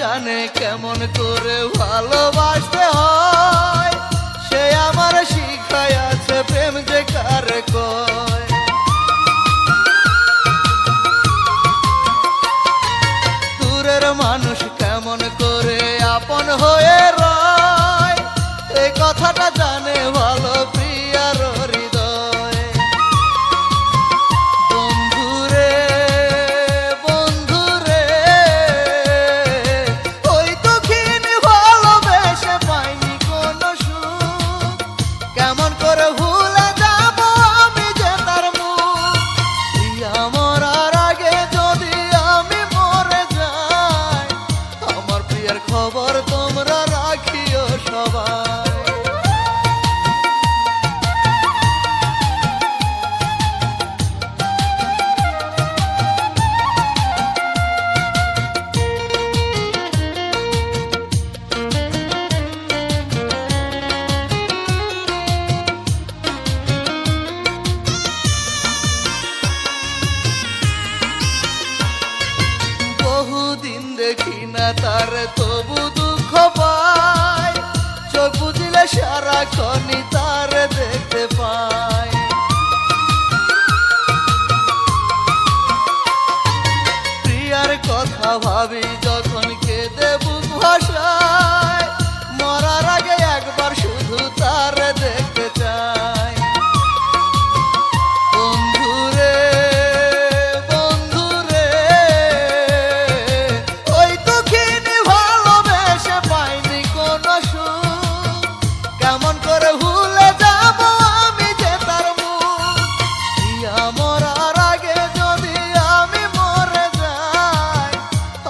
জানে কেমন করে ভালোবাসতে হয়, সে আমার শিখায় আছে প্রেম যে কারে কয়। দূরের মানুষ কেমন করে আপন হয়ে রয়, এই কথাটা জানে ভালো প্রিয়ার হৃদয়। বন্ধুরে বন্ধুরে ওই দুঃখিনী ভালোবেসে পাইনি কোনো সুখ, কেমন করে ভুলে যাব আমি যে তার মুখ। প্রিয়া মরার আগে যদি আমি মরে যাই, আমার প্রিয়ার খবর তোমরা রাখিও সবাই। বহুদিন দেখি না তার তবু দুঃখ পাই, চোখ বুঝলে সারাক্ষণই তার দেখতে পাই। প্রিয়ার কথা ভাবি যখন কেঁদে বুক ভাসায়, মরার আগে একবার শুধু তার দেখতে চাই। বন্ধুরে বন্ধুরে ওই দুঃখিনী ভালোবেসে পাইনি কোনো সুখ, কেমন করে ভুলে যাব আমি যে তার মুখ। প্রিয়া মরার আগে যদি আমি মরে যাই,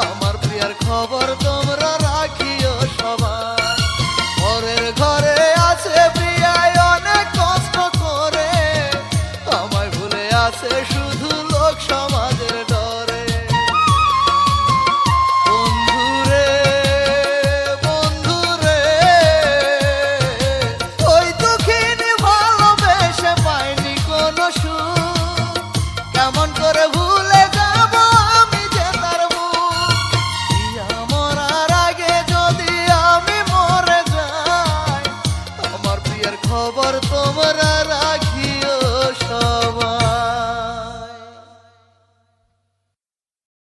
আমার প্রিয়ার খবর তোমরা রাখিও সবাই। পরের ঘরে আছে প্রিয়ায় অনেক কষ্ট করে, আমায় ভুলে আছে শুধু লোক সমাজের ডরে। বন্ধুরে বন্ধুরে ওই দুঃখিনী ভালোবেসে পাইনি কোনো সুখ, কেমন করে ভুলে যাব আমি যে তার মুখ। প্রিয়া মরার আগে যদি আমি মরে যাই, আমার প্রিয়ার খবর তোমরা রাখ